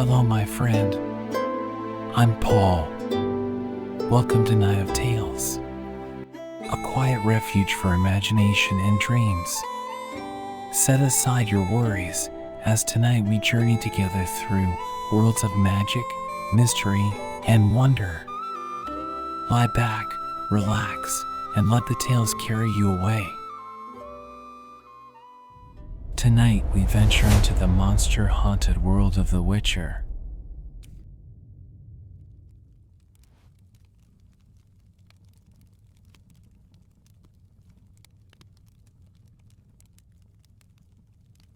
Hello, my friend. I'm Paul. Welcome to Night of Tales, a quiet refuge for imagination and dreams. Set aside your worries, as tonight we journey together through worlds of magic, mystery, and wonder. Lie back, relax, and let the tales carry you away. Tonight we venture into the monster-haunted world of The Witcher.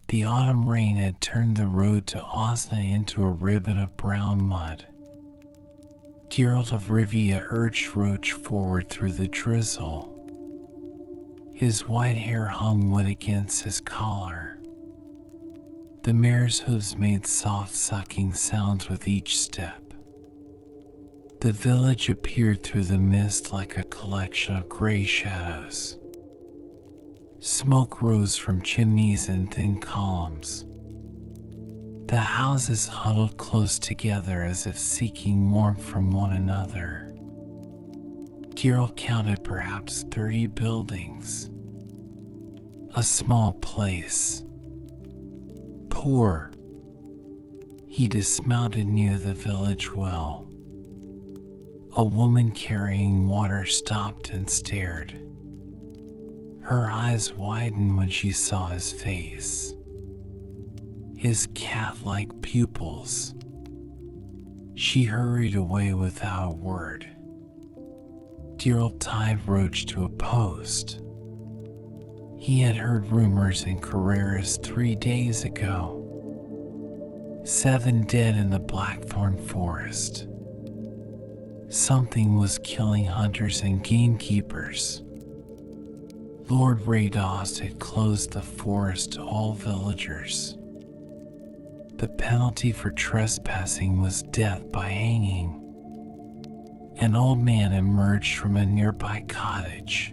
The autumn rain had turned the road to Osna into a ribbon of brown mud. Geralt of Rivia urged Roach forward through the drizzle. His white hair hung wet against his collar. The mare's hooves made soft sucking sounds with each step. The village appeared through the mist like a collection of gray shadows. Smoke rose from chimneys and thin columns. The houses huddled close together as if seeking warmth from one another. Geralt counted perhaps 30 buildings. A small place. Poor. He dismounted near the village well. A woman carrying water stopped and stared. Her eyes widened when she saw his face. His cat-like pupils. She hurried away without a word. Geralt tied Roach to a post. He had heard rumors in Carreras 3 days ago. 7 dead in the Blackthorn Forest. Something was killing hunters and gamekeepers. Lord Raydos had closed the forest to all villagers. The penalty for trespassing was death by hanging. An old man emerged from a nearby cottage.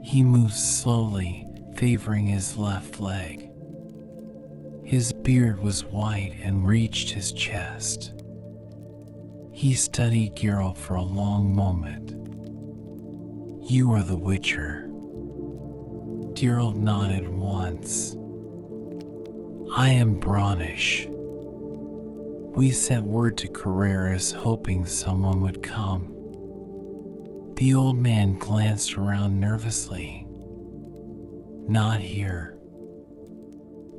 He moved slowly, favoring his left leg. His beard was white and reached his chest. He studied Geralt for a long moment. "You are the Witcher." Geralt nodded once. "I am Bronish. We sent word to Carreras hoping someone would come." The old man glanced around nervously. "Not here.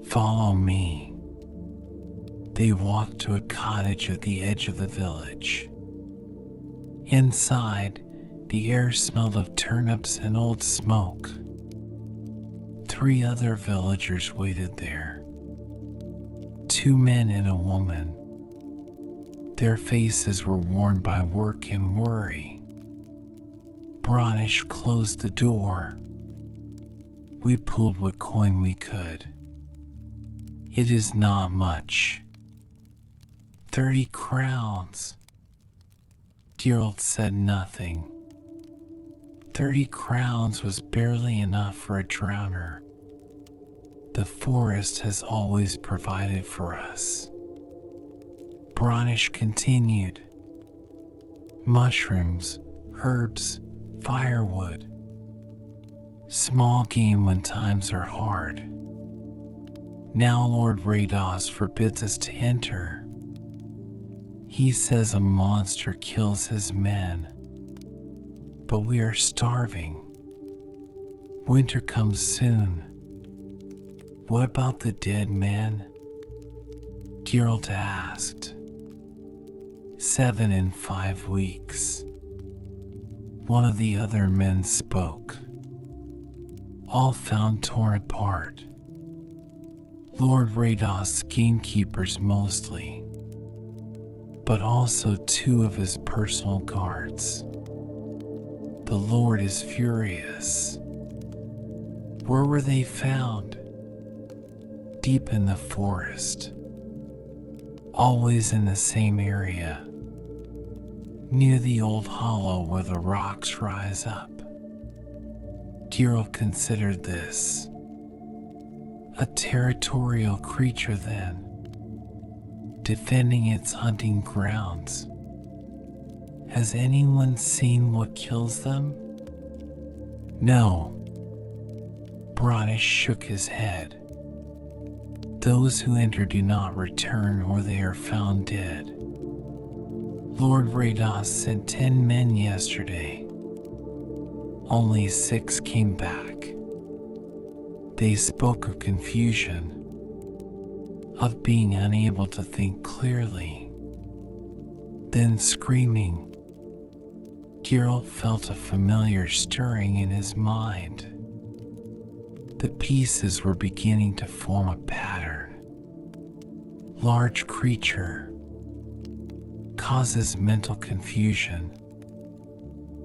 Follow me." They walked to a cottage at the edge of the village. Inside, the air smelled of turnips and old smoke. 3 other villagers waited there. 2 men and a woman. Their faces were worn by work and worry. Bronish closed the door. We pulled what coin we could. It is not much. 30 crowns. Geralt said nothing. 30 crowns was barely enough for a drowner. The forest has always provided for us. Bronish continued. Mushrooms, herbs, firewood. Small game when times are hard. Now Lord Raydos forbids us to enter. He says a monster kills his men. But we are starving. Winter comes soon. What about the dead men? Geralt asked. 7 in 5 weeks. One of the other men spoke. All found torn apart. Lord Raydos' gamekeepers mostly, but also 2 of his personal guards. The Lord is furious. Where were they found? Deep in the forest. Always in the same area. Near the old hollow where the rocks rise up. Geralt considered this. A territorial creature then. defending its hunting grounds. Has anyone seen what kills them? No. Bronish shook his head. Those who enter do not return, or they are found dead. Lord Rados sent 10 men yesterday. Only 6 came back. They spoke of confusion, of being unable to think clearly. Then screaming. Geralt felt a familiar stirring in his mind. The pieces were beginning to form a pattern. Large creature. Causes mental confusion.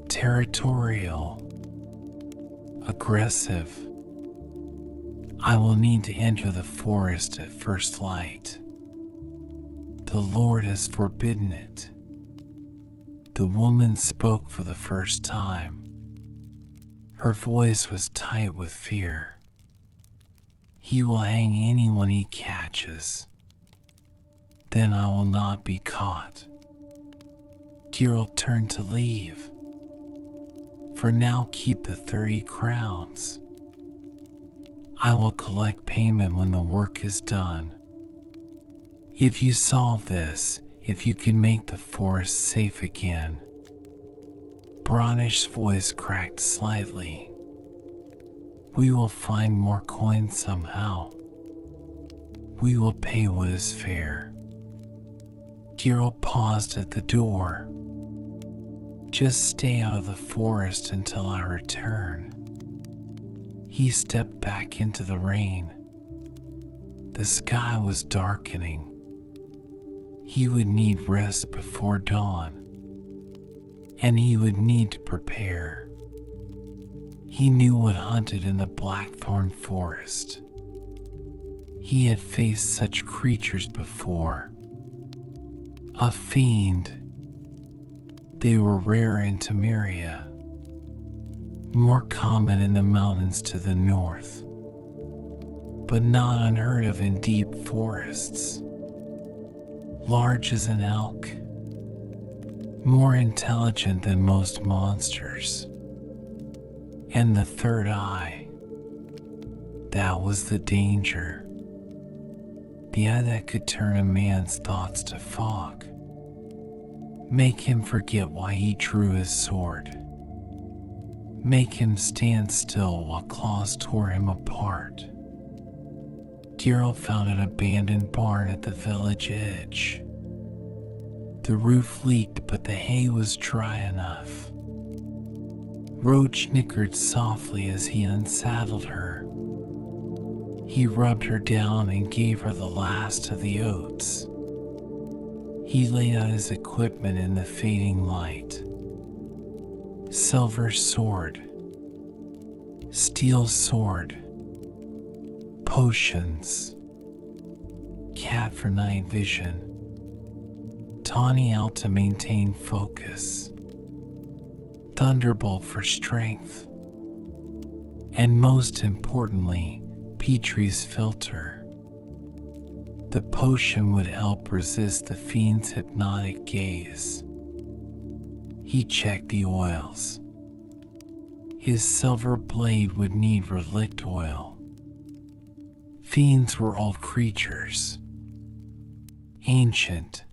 Territorial. Aggressive. I will need to enter the forest at first light. The Lord has forbidden it. The woman spoke for the first time. Her voice was tight with fear. He will hang anyone he catches. Then I will not be caught. Geralt turned to leave. For now, keep the 30 crowns. I will collect payment when the work is done. If you solve this, if you can make the forest safe again. Bronish's voice cracked slightly. We will find more coins somehow. We will pay what is fair. Geralt paused at the door. Just stay out of the forest until I return. He stepped back into the rain. The sky was darkening. He would need rest before dawn, and he would need to prepare. He knew what hunted in the Blackthorn Forest. He had faced such creatures before. A fiend. They were rare in Temeria, more common in the mountains to the north, but not unheard of in deep forests. Large as an elk, more intelligent than most monsters. And the third eye, that was the danger. The eye that could turn a man's thoughts to fog, make him forget why he drew his sword, make him stand still while claws tore him apart. Geralt found an abandoned barn at the village edge. The roof leaked, but the hay was dry enough. Roach nickered softly as he unsaddled her. He rubbed her down and gave her the last of the oats. He laid out his equipment in the fading light. Silver sword, steel sword, potions, cat for night vision, tawny owl to maintain focus, thunderbolt for strength, and most importantly, Petrie's filter. The potion would help resist the fiend's hypnotic gaze. He checked the oils. His silver blade would need relict oil. Fiends were old creatures, ancient.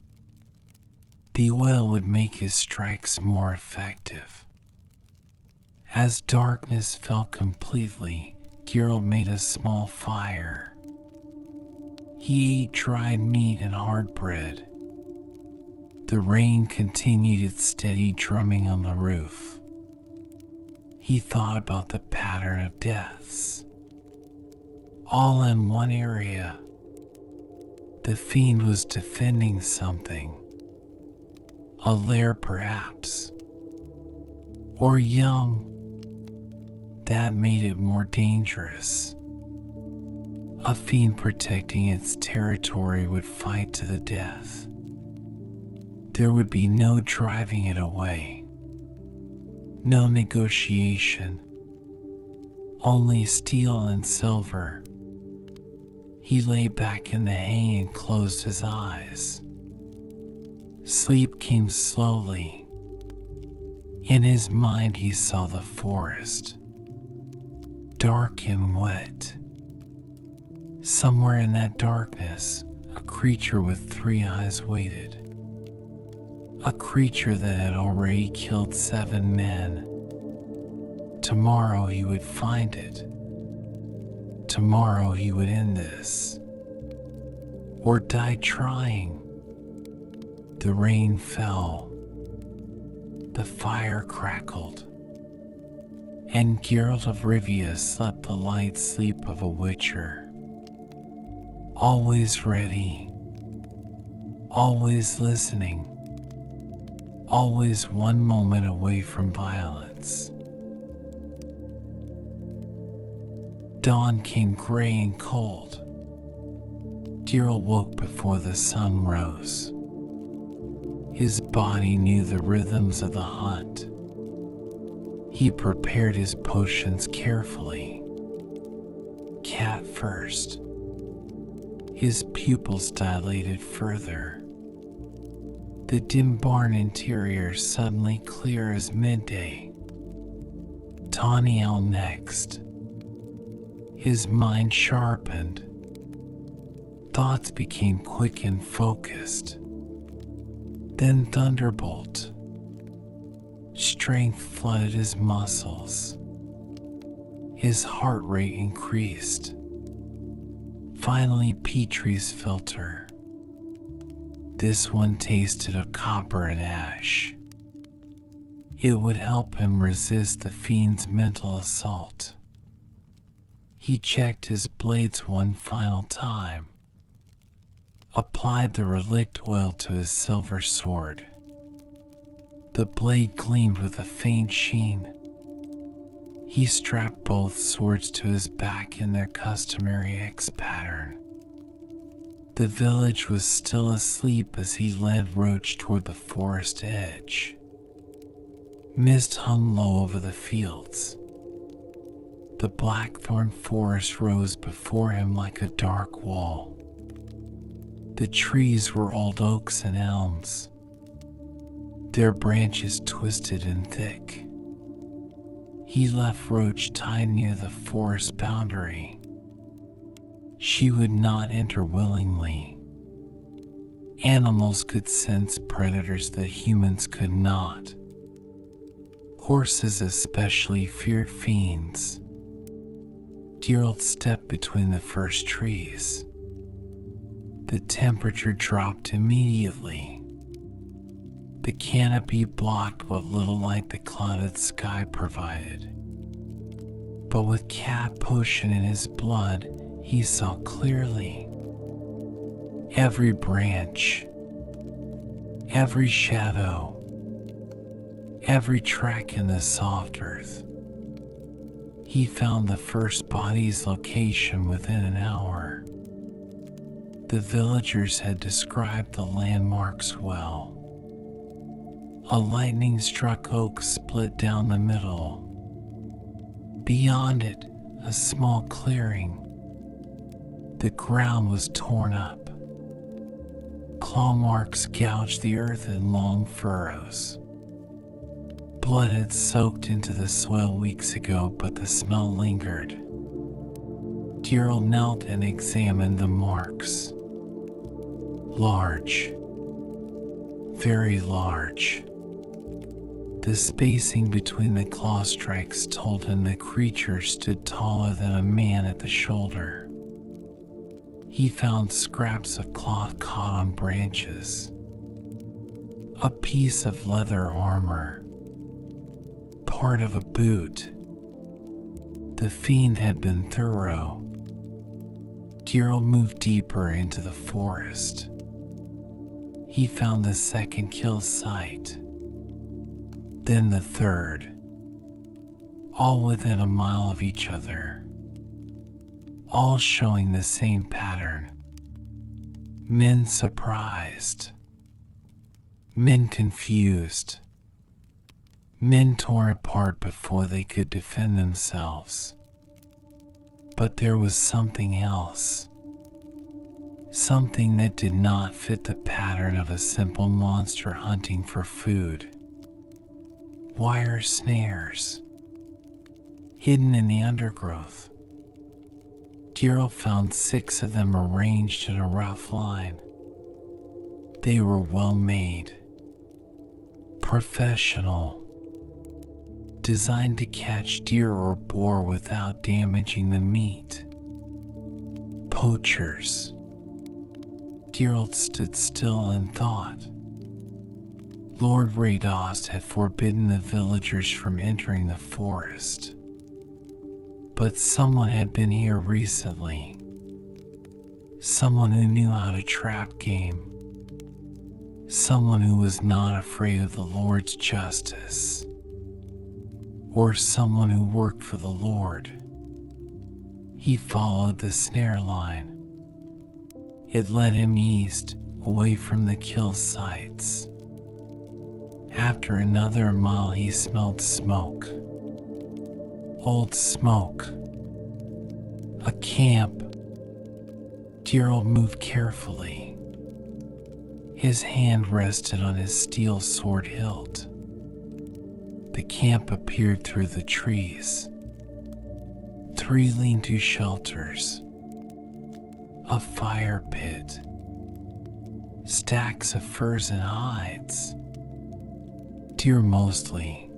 The oil would make his strikes more effective. As darkness fell completely, Geralt made a small fire. He ate dried meat and hard bread. The rain continued its steady drumming on the roof. He thought about the pattern of deaths. All in one area. The fiend was defending something. A lair perhaps. Or young. That made it more dangerous. A fiend protecting its territory would fight to the death. There would be no driving it away. No negotiation. Only steel and silver. He lay back in the hay and closed his eyes. Sleep came slowly. In his mind he saw the forest, dark and wet. Somewhere in that darkness, a creature with 3 eyes waited. A creature that had already killed 7 men. Tomorrow he would find it. Tomorrow he would end this. Or die trying. The rain fell. The fire crackled. And Geralt of Rivia slept the light sleep of a witcher. Always ready. Always listening. Always one moment away from violence. Dawn came gray and cold. Geralt woke before the sun rose. His body knew the rhythms of the hunt. He prepared his potions carefully. Cat first. His pupils dilated further. The dim barn interior suddenly clear as midday. Tawny Owl next. His mind sharpened. Thoughts became quick and focused. Then Thunderbolt. Strength flooded his muscles. His heart rate increased. Finally, Petrie's filter. This one tasted of copper and ash. It would help him resist the fiend's mental assault. He checked his blades one final time. Applied the relict oil to his silver sword. The blade gleamed with a faint sheen. He strapped both swords to his back in their customary X pattern. The village was still asleep as he led Roach toward the forest edge. Mist hung low over the fields. The blackthorn forest rose before him like a dark wall. The trees were old oaks and elms, their branches twisted and thick. He left Roach tied near the forest boundary. She would not enter willingly. Animals could sense predators that humans could not. Horses especially feared fiends. Geralt stepped between the first trees. The temperature dropped immediately. The canopy blocked what little light the clouded sky provided. But with cat potion in his blood, he saw clearly. Every branch, every shadow, every track in the soft earth. He found the first body's location within an hour. The villagers had described the landmarks well. A lightning-struck oak split down the middle. Beyond it, a small clearing. The ground was torn up. Claw marks gouged the earth in long furrows. Blood had soaked into the soil weeks ago, but the smell lingered. Geralt knelt and examined the marks. Large. Very large. The spacing between the claw strikes told him the creature stood taller than a man at the shoulder. He found scraps of cloth caught on branches. A piece of leather armor. Part of a boot. The fiend had been thorough. Geralt moved deeper into the forest. He found the second kill site. Then the third. All within a mile of each other. All showing the same pattern. Men surprised. Men confused. Men torn apart before they could defend themselves. But there was something else. something that did not fit the pattern of a simple monster hunting for food. Wire snares, hidden in the undergrowth. Gerald found 6 of them arranged in a rough line. They were well made, professional, designed to catch deer or boar without damaging the meat. Poachers. Gerald stood still and thought. Lord Radost had forbidden the villagers from entering the forest. But someone had been here recently. Someone who knew how to trap game. Someone who was not afraid of the Lord's justice. Or someone who worked for the Lord. He followed the snare line. It led him east, away from the kill sites. After another mile he smelled smoke. Old smoke. A camp. Gerald moved carefully. His hand rested on his steel sword hilt. The camp appeared through the trees. 3 lean-to shelters. A fire pit. Stacks of furs and hides. Deer mostly,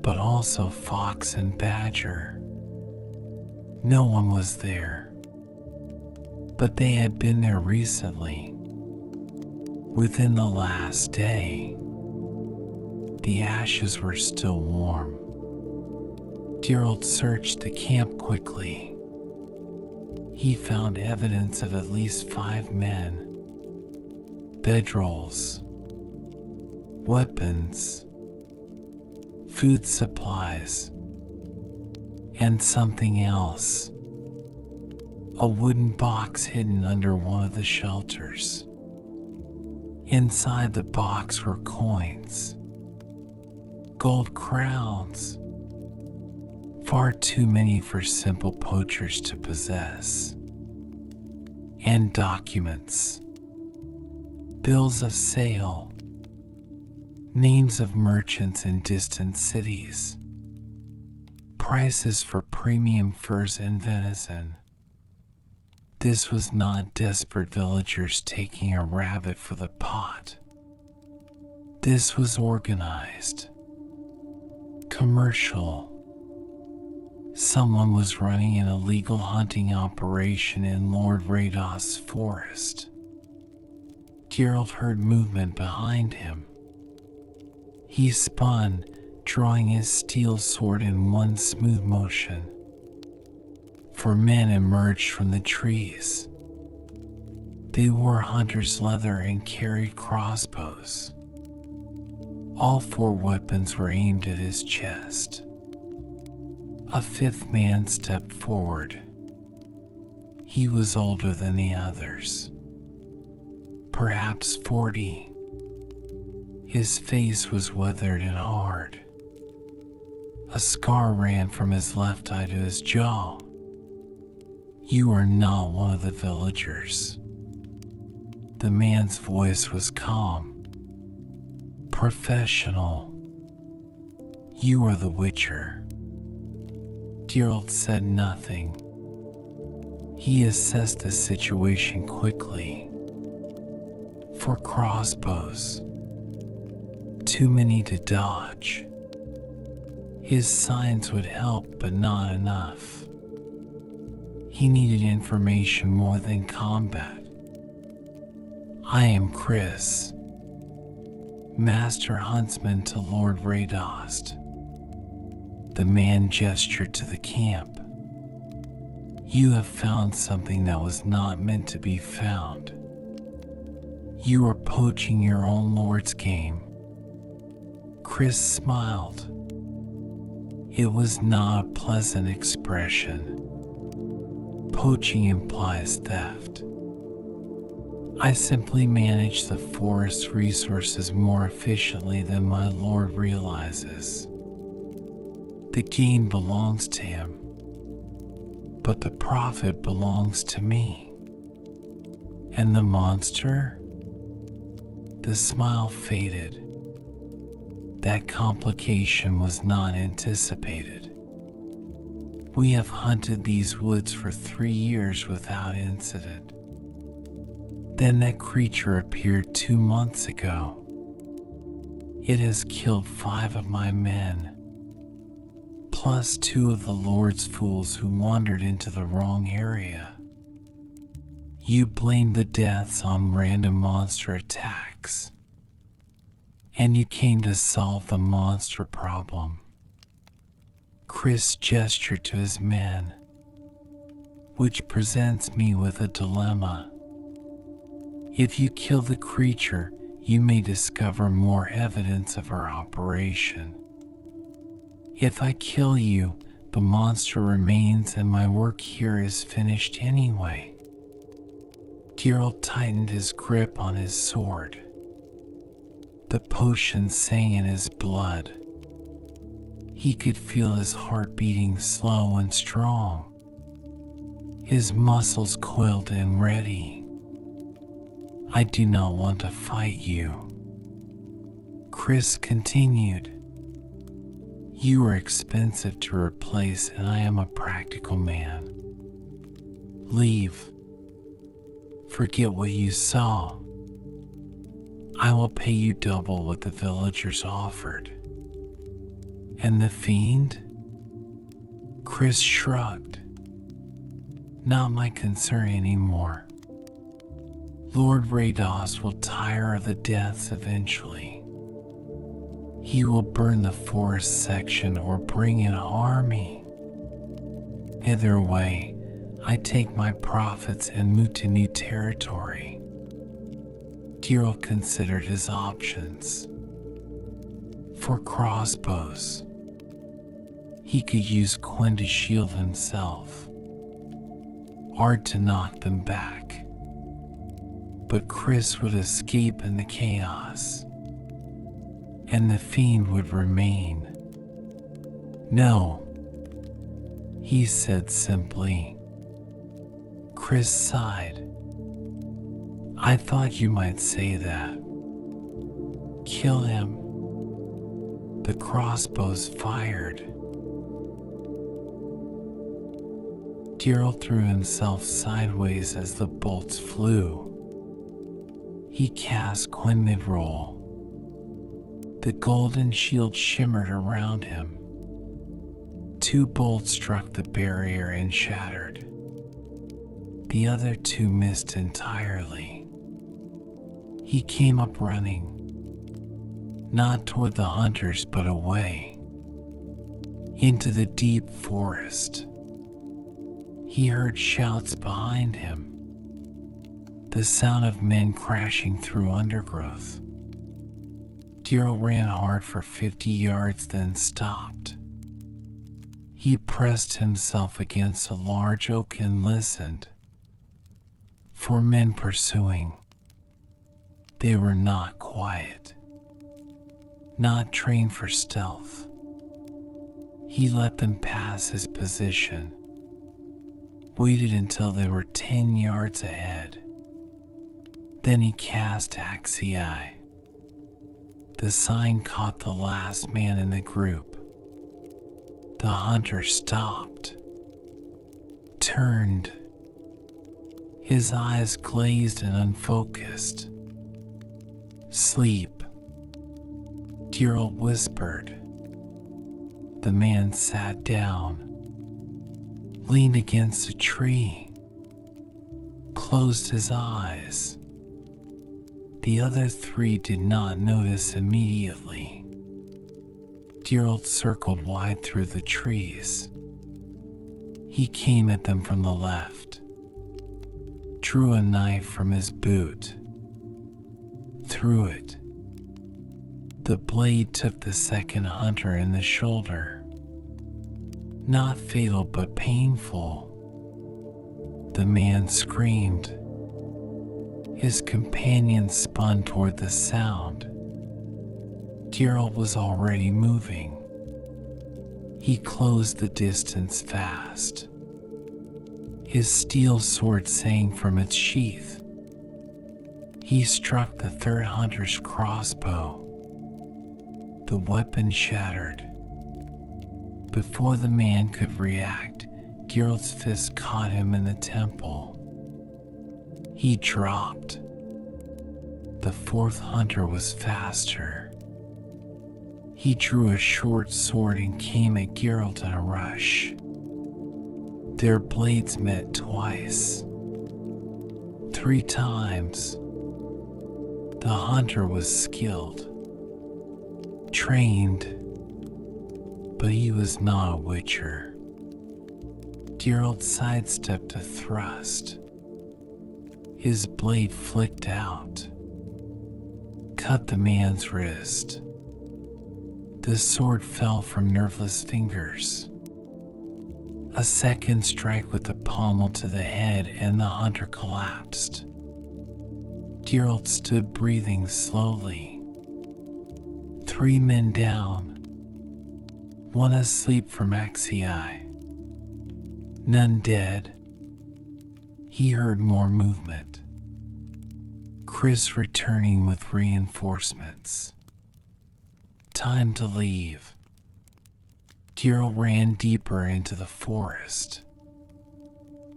but also fox and badger. No one was there, but they had been there recently. Within the last day, the ashes were still warm. Gerald searched the camp quickly. He found evidence of at least 5 men, bedrolls, weapons, food supplies, and something else. A wooden box hidden under one of the shelters. Inside the box were coins, gold crowns, far too many for simple poachers to possess, and documents, bills of sale, names of merchants in distant cities, prices for premium furs and venison. This was not desperate villagers taking a rabbit for the pot. This was organized, commercial. Someone was running an illegal hunting operation in Lord Radost's forest. Gerald heard movement behind him. He spun, drawing his steel sword in one smooth motion. 4 men emerged from the trees. They wore hunter's leather and carried crossbows. All 4 weapons were aimed at his chest. A 5th man stepped forward. He was older than the others, perhaps 40. His face was weathered and hard. A scar ran from his left eye to his jaw. You are not one of the villagers. The man's voice was calm, professional. You are the Witcher. Gerald said nothing. He assessed the situation quickly. 4 crossbows. Too many to dodge. His signs would help, but not enough. He needed information more than combat. I am Chris, Master Huntsman to Lord Radost. The man gestured to the camp. You have found something that was not meant to be found. You are poaching your own lord's game. Chris smiled. It was not a pleasant expression. Poaching implies theft. I simply manage the forest's resources more efficiently than my lord realizes. The gain belongs to him, but the profit belongs to me. And the monster? The smile faded. That complication was not anticipated. We have hunted these woods for 3 years without incident. Then that creature appeared 2 months ago. It has killed 5 of my men, plus 2 of the Lord's fools who wandered into the wrong area. You blamed the deaths on random monster attacks, and you came to solve the monster problem. Chris gestured to his men, which presents me with a dilemma. If you kill the creature, you may discover more evidence of our operation. If I kill you, the monster remains and my work here is finished anyway. Gerald tightened his grip on his sword. The potion sang in his blood. He could feel his heart beating slow and strong. His muscles coiled and ready. I do not want to fight you. Chris continued. You are expensive to replace and I am a practical man. Leave. Forget what you saw. I will pay you double what the villagers offered. And the fiend? Chris shrugged. Not my concern anymore. Lord Rados will tire of the deaths eventually. He will burn the forest section or bring in an army. Either way, I take my profits and move to new territory. Gerald considered his options. For crossbows, he could use Quinn to shield himself, or to knock them back. But Chris would escape in the chaos, and the fiend would remain. No, he said simply. Chris sighed. I thought you might say that. Kill him. The crossbows fired. Gerald threw himself sideways as the bolts flew. He cast Quinn mid-roll. The golden shield shimmered around him. 2 bolts struck the barrier and shattered. The other 2 missed entirely. He came up running, not toward the hunters but away, into the deep forest. He heard shouts behind him, the sound of men crashing through undergrowth. Gerald ran hard for 50 yards, then stopped. He pressed himself against a large oak and listened for men pursuing. They were not quiet, not trained for stealth. He let them pass his position, waited until they were 10 yards ahead. Then he cast Axii. The sign caught the last man in the group. The hunter stopped, turned, his eyes glazed and unfocused. Sleep, Gerald whispered. The man sat down, leaned against a tree, closed his eyes. The other 3 did not notice immediately. Gerald circled wide through the trees. He came at them from the left, drew a knife from his boot, threw it. The blade took the second hunter in the shoulder. Not fatal but painful. The man screamed. His companion spun toward the sound. Gerald was already moving. He closed the distance fast. His steel sword sang from its sheath. He struck the third hunter's crossbow. The weapon shattered. Before the man could react, Geralt's fist caught him in the temple. He dropped. The fourth hunter was faster. He drew a short sword and came at Geralt in a rush. Their blades met twice. 3 times. The hunter was skilled, trained, but he was not a witcher. Geralt sidestepped a thrust. His blade flicked out, cut the man's wrist. The sword fell from nerveless fingers. A second strike with the pommel to the head and the hunter collapsed. Geralt stood breathing slowly. 3 men down, 1 asleep from Axii. None dead. He heard more movement. Chris returning with reinforcements. Time to leave. Geralt ran deeper into the forest,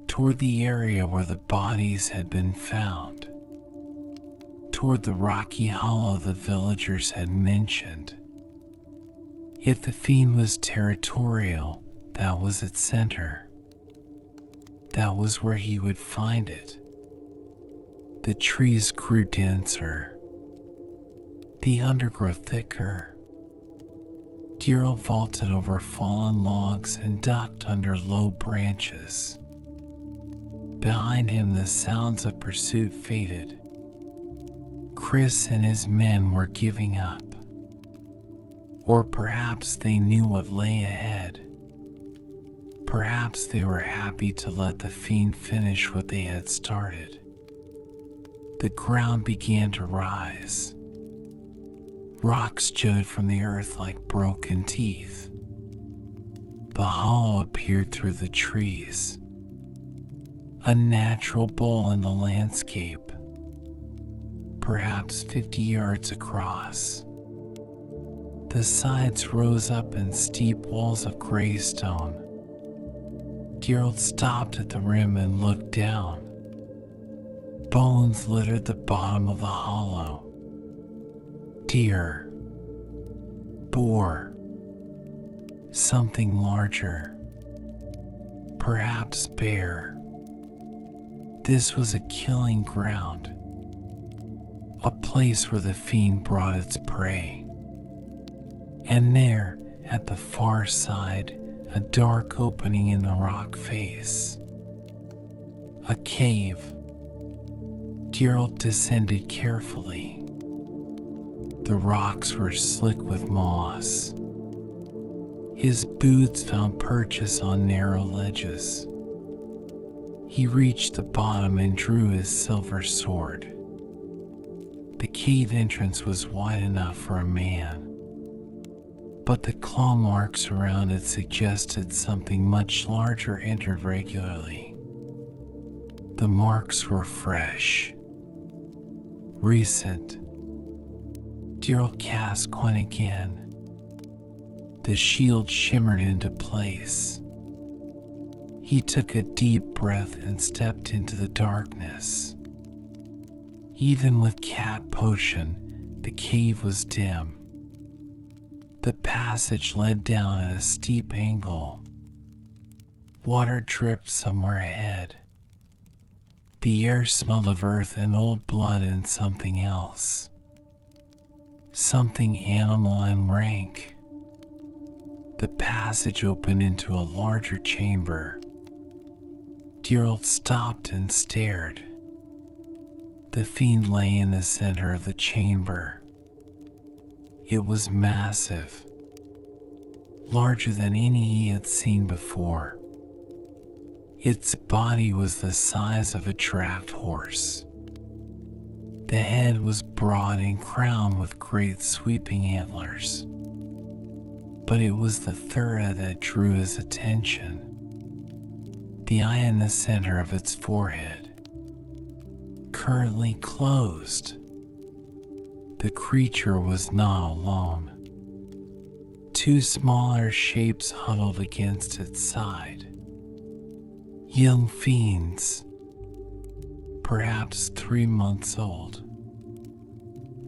toward the area where the bodies had been found, toward the rocky hollow the villagers had mentioned. If the fiend was territorial, that was its center. That was where he would find it. The trees grew denser, the undergrowth thicker. Geralt vaulted over fallen logs and ducked under low branches. Behind him, the sounds of pursuit faded. Chris and his men were giving up. Or perhaps they knew what lay ahead. Perhaps they were happy to let the fiend finish what they had started. The ground began to rise. Rocks jutted from the earth like broken teeth. The hollow appeared through the trees. A natural bowl in the landscape, perhaps 50 yards across. The sides rose up in steep walls of gray stone. Geralt stopped at the rim and looked down. Bones littered the bottom of the hollow. Deer, boar, something larger, perhaps bear. This was a killing ground, a place where the fiend brought its prey. And there, at the far side, a dark opening in the rock face. A cave. Geralt descended carefully. The rocks were slick with moss. His boots found purchase on narrow ledges. He reached the bottom and drew his silver sword. The cave entrance was wide enough for a man, but the claw marks around it suggested something much larger entered regularly. The marks were fresh, recent. Geralt cast one again. The shield shimmered into place. He took a deep breath and stepped into the darkness. Even with cat potion, the cave was dim. The passage led down at a steep angle. Water dripped somewhere ahead. The air smelled of earth and old blood and something else. Something animal and rank. The passage opened into a larger chamber. Geralt stopped and stared. The fiend lay in the center of the chamber. It was massive, larger than any he had seen before. Its body was the size of a draft horse. The head was broad and crowned with great sweeping antlers. But it was the third that drew his attention. The eye in the center of its forehead. currently closed. The creature was not alone. Two smaller shapes huddled against its side. Young fiends, perhaps 3 months old.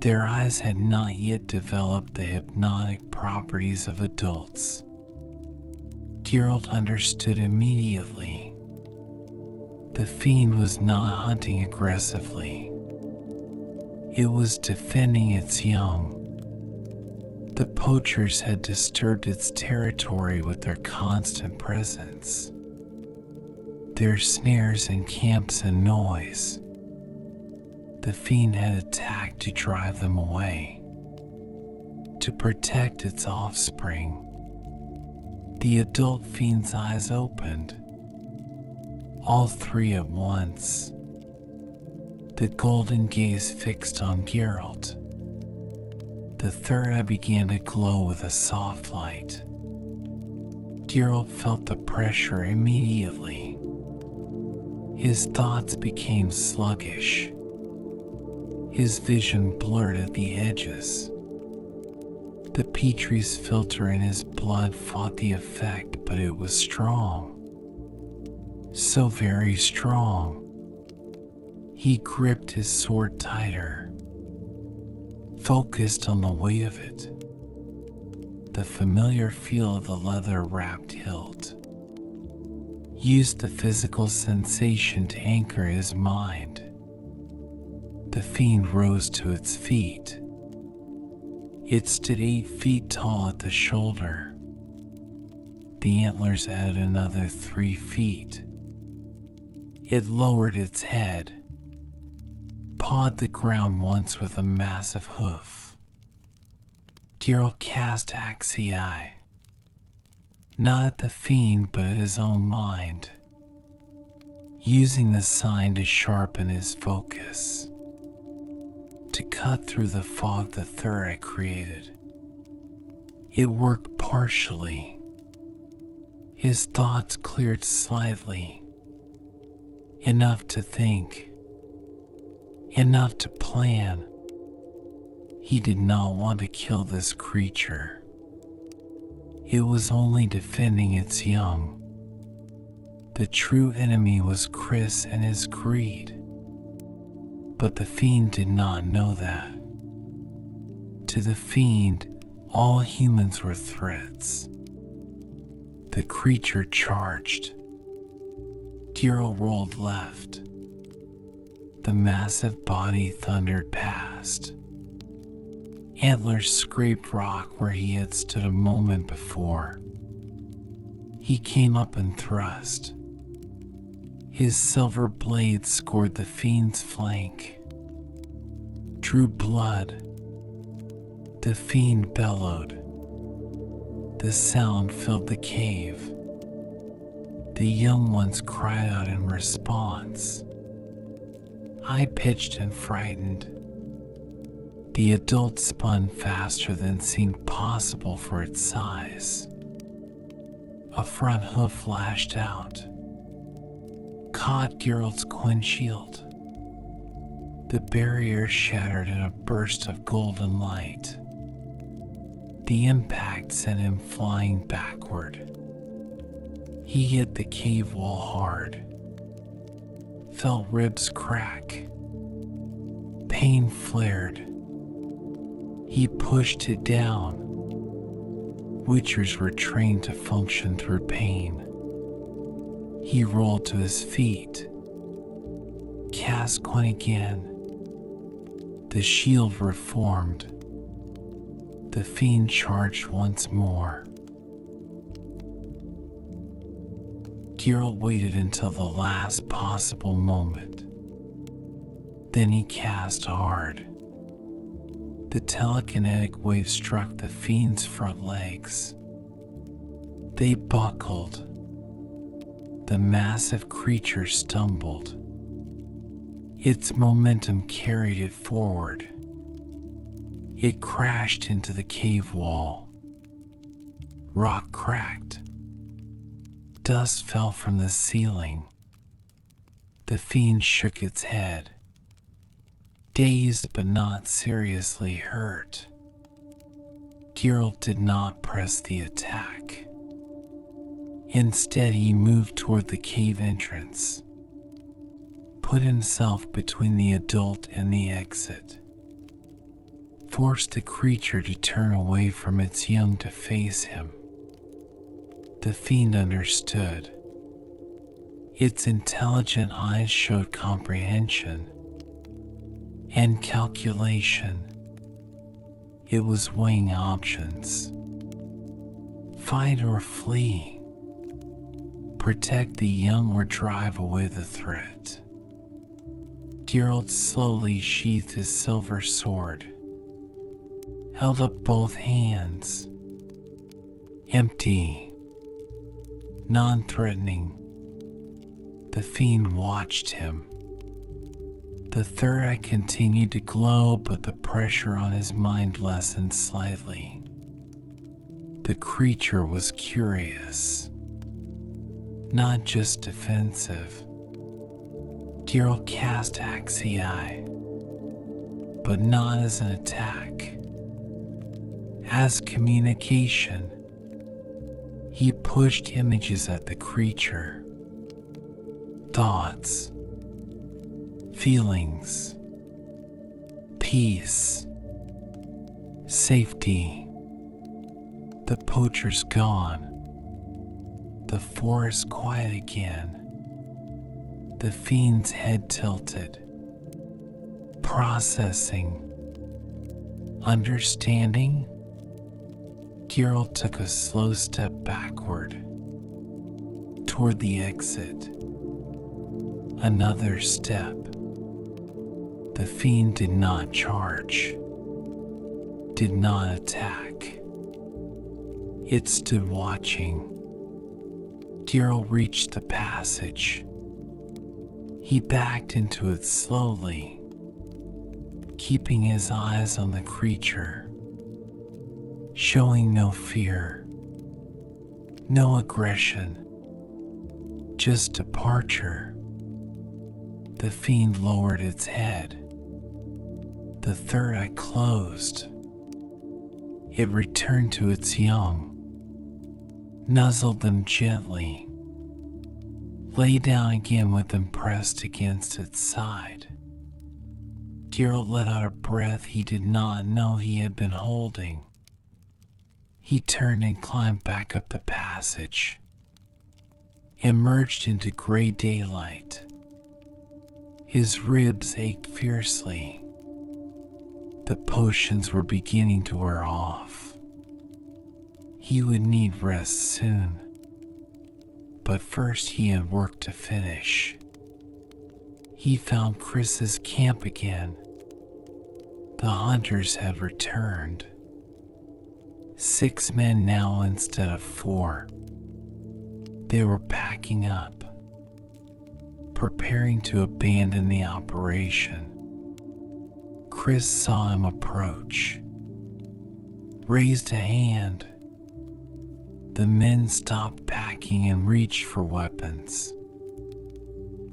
Their eyes had not yet developed the hypnotic properties of adults. Geralt understood immediately. The fiend was not hunting aggressively. It was defending its young. The poachers had disturbed its territory with their constant presence, their snares and camps and noise. The fiend had attacked to drive them away, to protect its offspring. The adult fiend's eyes opened, all three at once, the golden gaze fixed on Geralt. The third eye began to glow with a soft light. Geralt felt the pressure immediately. His thoughts became sluggish. His vision blurred at the edges. The Petrie's filter in his blood fought the effect, but it was strong. So very strong. He gripped his sword tighter, focused on the weight of it, the familiar feel of the leather-wrapped hilt. Used the physical sensation to anchor his mind. The fiend rose to its feet. It stood 8 feet tall at the shoulder. The antlers added another 3 feet. It lowered its head, pawed the ground once with a massive hoof. Geralt cast Axii, not at the fiend but at his own mind, using the sign to sharpen his focus, to cut through the fog the third eye created. It worked partially. His thoughts cleared slightly, enough to think, enough to plan. He did not want to kill this creature. It was only defending its young. The true enemy was Chris and his greed. But the fiend did not know that. To the fiend, all humans were threats. The creature charged. Geralt rolled left. The massive body thundered past. Antlers scraped rock where he had stood a moment before. He came up and thrust. His silver blade scored the fiend's flank, drew blood. The fiend bellowed. The sound filled the cave. The young ones cried out in response, high-pitched and frightened. The adult spun faster than seemed possible for its size. A front hoof lashed out, caught Geralt's Quinn shield. The barrier shattered in a burst of golden light. The impact sent him flying backward. He hit the cave wall hard, felt ribs crack. Pain flared. He pushed it down. Witchers were trained to function through pain. He rolled to his feet, cast Quinn again. The shield reformed. The fiend charged once more. Geralt waited until the last possible moment. Then he cast hard. The telekinetic wave struck the fiend's front legs. They buckled. The massive creature stumbled. Its momentum carried it forward. It crashed into the cave wall. Rock cracked. Dust fell from the ceiling. The fiend shook its head. Dazed but not seriously hurt, Geralt did not press the attack. Instead, he moved toward the cave entrance, put himself between the adult and the exit, forced the creature to turn away from its young to face him. The fiend understood. Its intelligent eyes showed comprehension and calculation. It was weighing options. Fight or flee. Protect the young or drive away the threat. Geralt slowly sheathed his silver sword, held up both hands, empty, non-threatening. The fiend watched him. The third eye continued to glow, but the pressure on his mind lessened slightly. The creature was curious, not just defensive. Geralt cast Axii, but not as an attack. As communication, he pushed images at the creature. Thoughts, feelings, peace, safety. The poachers gone. The forest quiet again. The fiend's head tilted. Processing. Understanding. Geralt took a slow step backward, toward the exit. Another step. The fiend did not charge, did not attack. It stood watching. Geralt reached the passage. He backed into it slowly, keeping his eyes on the creature, showing no fear, no aggression, just departure. The fiend lowered its head. The third eye closed. It returned to its young, nuzzled them gently, lay down again with them pressed against its side. Geralt let out a breath he did not know he had been holding. He turned and climbed back up the passage, emerged into gray daylight. His ribs ached fiercely. The potions were beginning to wear off. He would need rest soon. But first he had work to finish. He found Chris's camp again. The hunters had returned. 6 men now instead of 4. They were packing up, preparing to abandon the operation. Chris saw him approach, raised a hand. The men stopped packing and reached for weapons.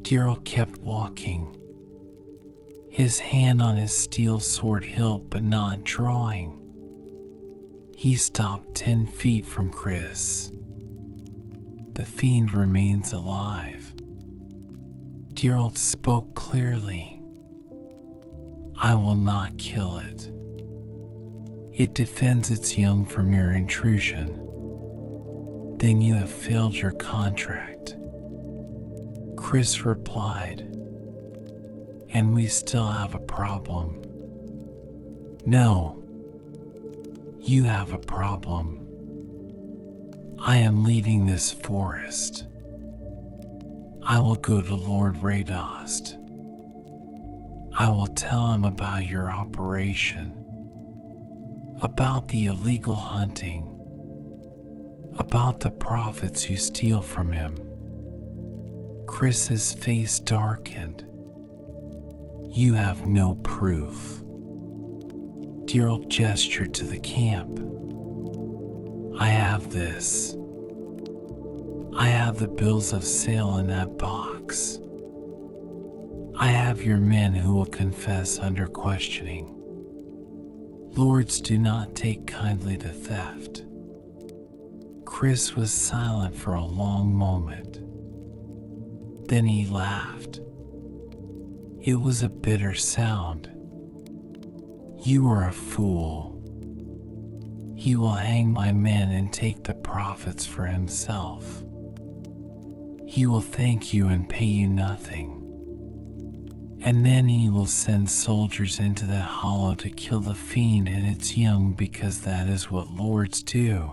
Geralt kept walking, his hand on his steel sword hilt but not drawing. He stopped 10 feet from Chris. The fiend remains alive. Geralt spoke clearly. I will not kill it. It defends its young from your intrusion. Then you have failed your contract. Chris replied, and we still have a problem. No, you have a problem. I am leading this forest. I will go to Lord Radost. I will tell him about your operation, about the illegal hunting, about the profits you steal from him. Chris's face darkened. You have no proof. Geralt gestured to the camp. I have this. I have the bills of sale in that box. I have your men who will confess under questioning. Lords do not take kindly to theft. Chris was silent for a long moment. Then he laughed. It was a bitter sound. You are a fool. He will hang my men and take the profits for himself. He will thank you and pay you nothing. And then he will send soldiers into that hollow to kill the fiend and its young, because that is what lords do.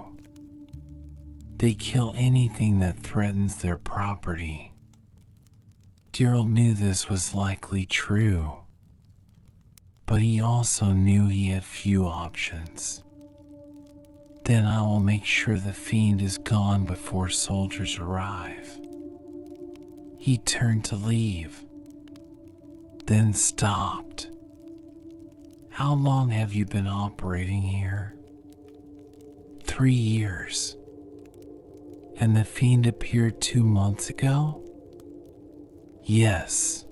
They kill anything that threatens their property. Gerald knew this was likely true, but he also knew he had few options. Then I will make sure the fiend is gone before soldiers arrive. He turned to leave, then stopped. How long have you been operating here? 3 years. And the fiend appeared 2 months ago? Yes.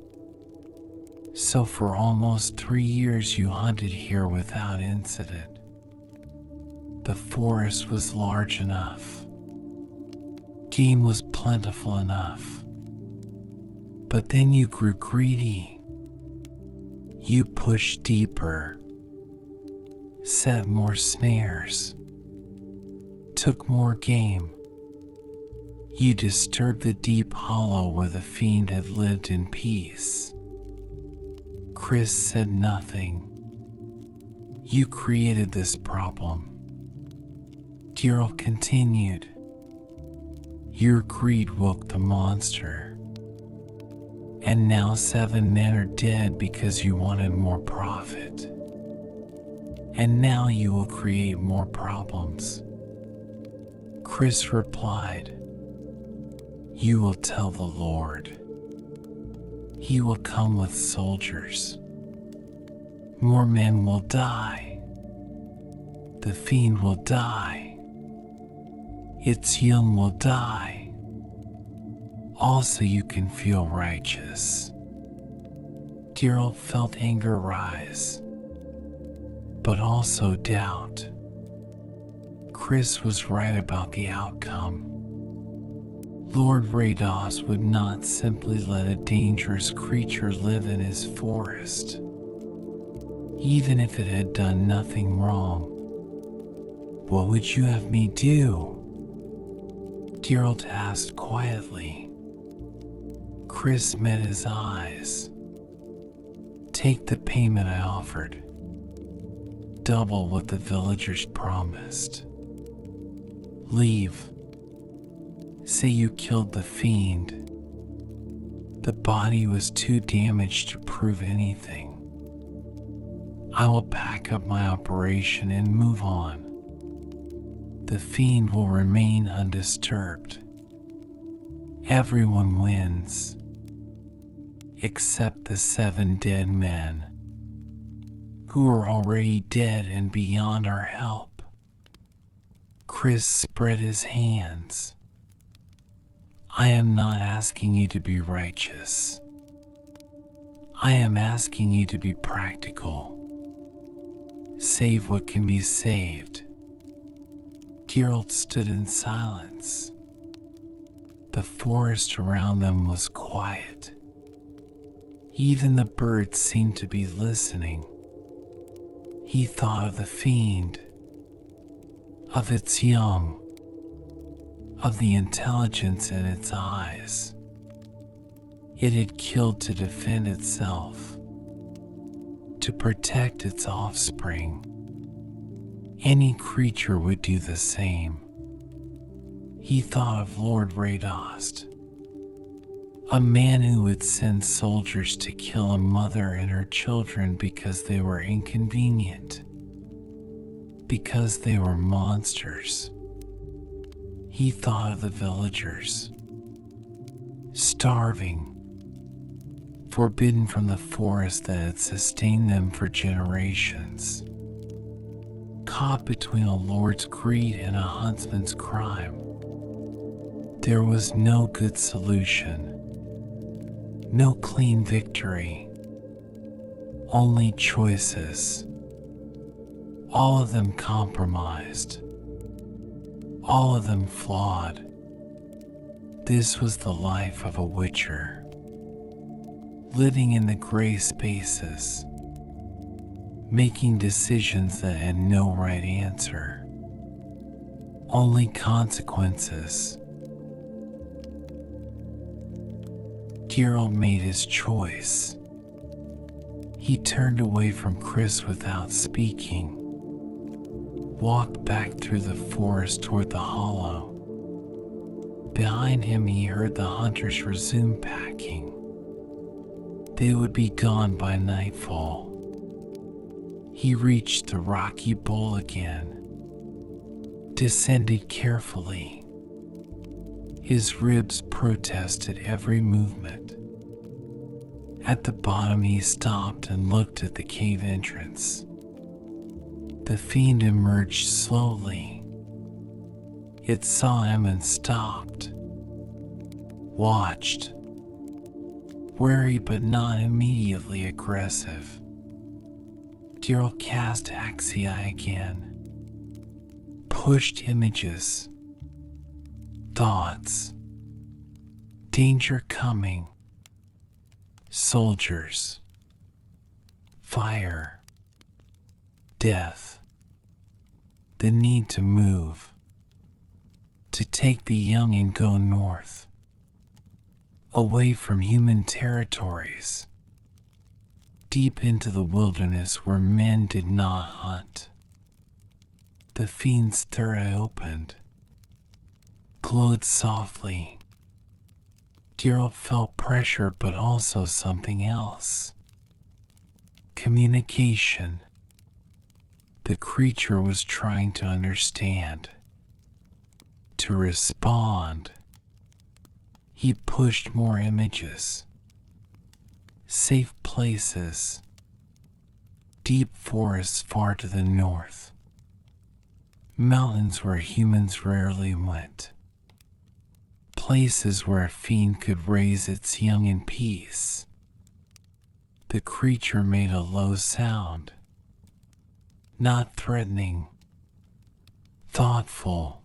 So for almost 3 years you hunted here without incident. The forest was large enough. Game was plentiful enough. But then you grew greedy. You pushed deeper, set more snares, took more game. You disturbed the deep hollow where the fiend had lived in peace. Chris said nothing. You created this problem. Gerald continued. Your greed woke the monster. And now 7 men are dead because you wanted more profit. And now you will create more problems. Chris replied, You will tell the Lord. He will come with soldiers. More men will die. The fiend will die. Its young will die. Also, you can feel righteous. Gerald felt anger rise, but also doubt. Chris was right about the outcome. Lord Rados would not simply let a dangerous creature live in his forest, even if it had done nothing wrong. What would you have me do? Gerald asked quietly. Chris met his eyes. Take the payment I offered. Double what the villagers promised. Leave. Say you killed the fiend. The body was too damaged to prove anything. I will pack up my operation and move on. The fiend will remain undisturbed. Everyone wins, except the 7 dead men, who are already dead and beyond our help. Chris spread his hands. I am not asking you to be righteous. I am asking you to be practical. Save what can be saved. Gerald stood in silence. The forest around them was quiet. Even the birds seemed to be listening. He thought of the fiend, of its young, of the intelligence in its eyes. It had killed to defend itself, to protect its offspring. Any creature would do the same. He thought of Lord Radost, a man who would send soldiers to kill a mother and her children because they were inconvenient, because they were monsters. He thought of the villagers, starving, forbidden from the forest that had sustained them for generations, caught between a lord's greed and a huntsman's crime. There was no good solution, No clean victory, only choices, all of them compromised, all of them flawed. This was the life of a witcher, living in the gray spaces, making decisions that had no right answer, only consequences. Geralt made his choice. He turned away from Chris without speaking, walked back through the forest toward the hollow. Behind him he heard the hunters resume packing. They would be gone by nightfall. He reached the rocky bowl again, descended carefully. His ribs protested every movement. At the bottom he stopped and looked at the cave entrance. The fiend emerged slowly. It saw him and stopped, watched, wary but not immediately aggressive. Geralt cast Axii again, pushed images, thoughts, danger coming, soldiers, fire, death, the need to move, to take the young and go north, away from human territories, deep into the wilderness where men did not hunt. The fiend's third eye opened, glowed softly. Geralt felt pressure, but also something else. Communication. The creature was trying to understand, to respond. He pushed more images. Safe places. Deep forests far to the north. Mountains where humans rarely went. Places where a fiend could raise its young in peace. The creature made a low sound. Not threatening. Thoughtful.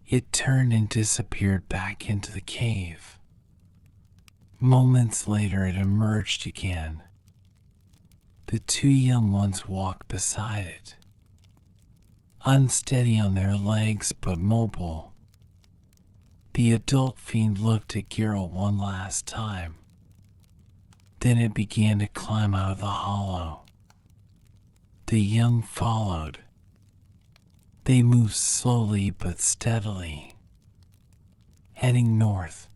It turned and disappeared back into the cave. Moments later it emerged again. The two young ones walked beside it, unsteady on their legs but mobile. The adult fiend looked at Geralt one last time. Then it began to climb out of the hollow. The young followed. They moved slowly but steadily, heading north,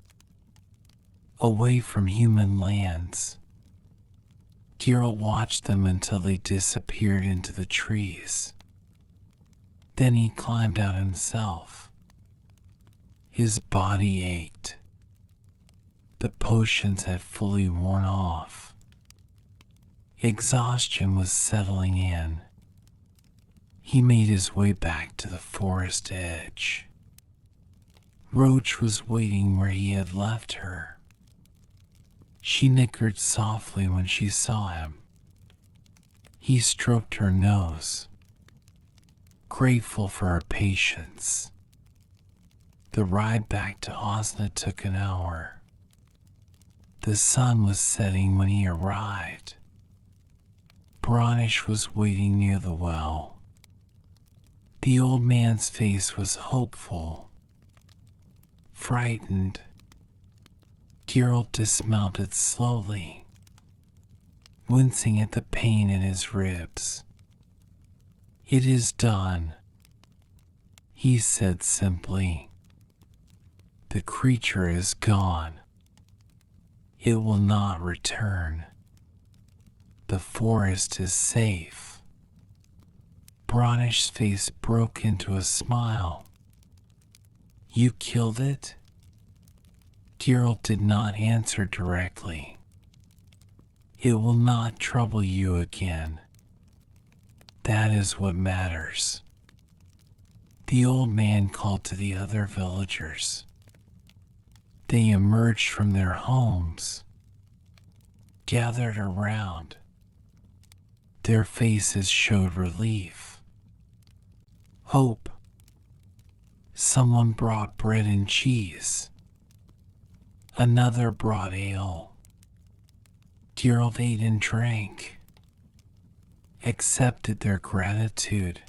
away from human lands. Geralt watched them until they disappeared into the trees. Then he climbed out himself. His body ached. The potions had fully worn off. Exhaustion was settling in. He made his way back to the forest edge. Roach was waiting where he had left her. She nickered softly when she saw him. He stroked her nose, grateful for her patience. The ride back to Osna took an hour. The sun was setting when he arrived. Bronish was waiting near the well. The old man's face was hopeful, frightened. Geralt dismounted slowly, wincing at the pain in his ribs. "It is done," he said simply. "The creature is gone. It will not return. The forest is safe." Bronish's face broke into a smile. "You killed it?" Geralt did not answer directly. "It will not trouble you again. That is what matters." The old man called to the other villagers. They emerged from their homes, gathered around. Their faces showed relief, hope. Someone brought bread and cheese. Another brought ale. Gerald ate and drank, accepted their gratitude,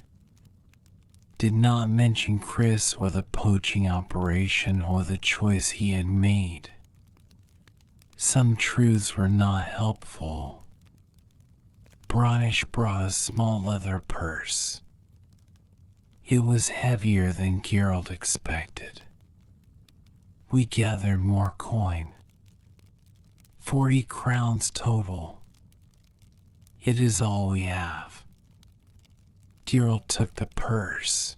did not mention Chris or the poaching operation or the choice he had made. Some truths were not helpful. Bronish brought a small leather purse. It was heavier than Gerald expected. We gathered more coin. 40 crowns total. It is all we have. Gerald took the purse.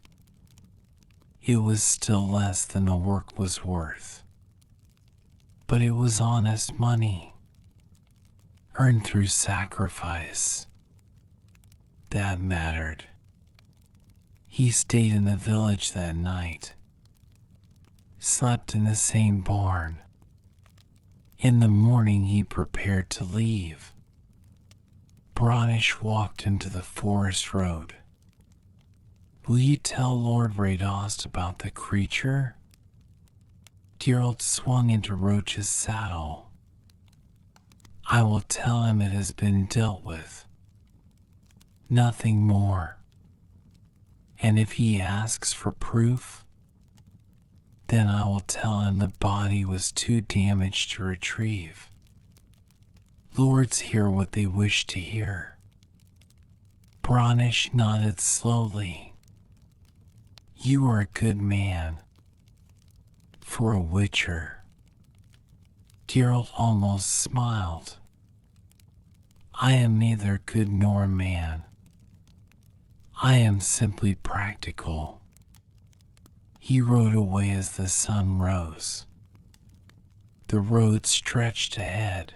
It was still less than the work was worth. But it was honest money, earned through sacrifice. That mattered. He stayed in the village that night, slept in the same barn. In the morning he prepared to leave. Bronish walked into the forest road. Will you tell Lord Radost about the creature? Gerald swung into Roach's saddle. I will tell him it has been dealt with. Nothing more. And if he asks for proof, then I will tell him the body was too damaged to retrieve. Lords hear what they wish to hear. Bronish nodded slowly. You are a good man. For a witcher. Gerald almost smiled. I am neither good nor man. I am simply practical. He rode away as the sun rose. The road stretched ahead.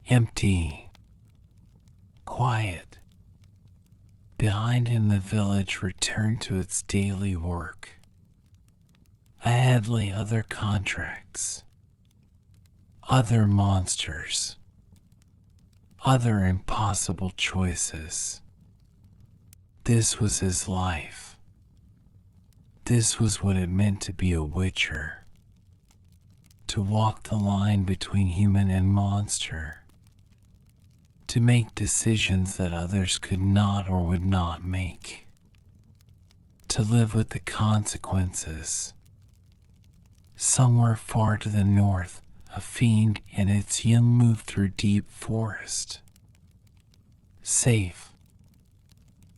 Empty. Quiet. Behind him the village returned to its daily work. Ahead lay other contracts. Other monsters. Other impossible choices. This was his life. This was what it meant to be a witcher. To walk the line between human and monster. To make decisions that others could not or would not make. To live with the consequences. Somewhere far to the north, a fiend and its young moved through deep forest. Safe.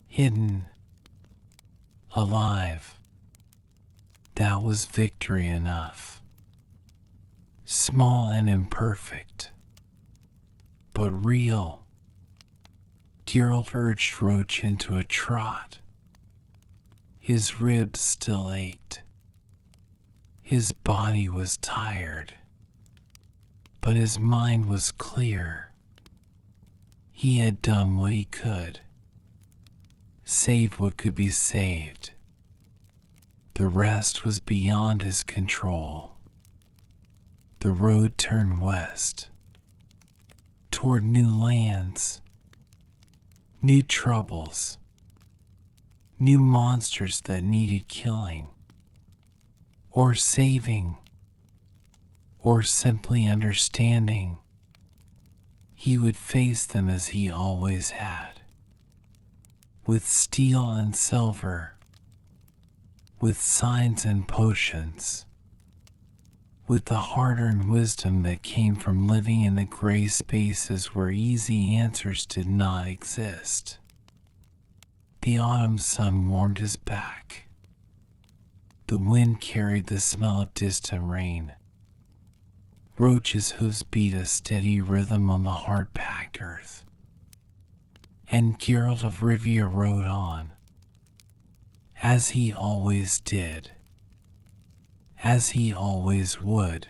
Hidden. Alive. That was victory enough. Small and imperfect, but real. Gerald urged Roach into a trot. His ribs still ached. His body was tired, but his mind was clear. He had done what he could. Saved what could be saved. The rest was beyond his control. The road turned west, toward new lands, new troubles, new monsters that needed killing, or saving, or simply understanding. He would face them as he always had, with steel and silver, with signs and potions, with the hard-earned wisdom that came from living in the gray spaces where easy answers did not exist. The autumn sun warmed his back. The wind carried the smell of distant rain. Roach's hooves beat a steady rhythm on the hard-packed earth. And Geralt of Rivia rode on, as he always did, as he always would,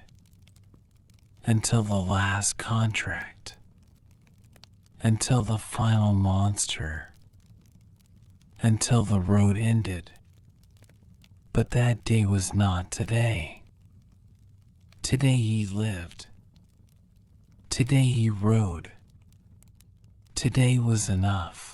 until the last contract, until the final monster, until the road ended. But that day was not today. Today he lived. Today he rode. Today was enough.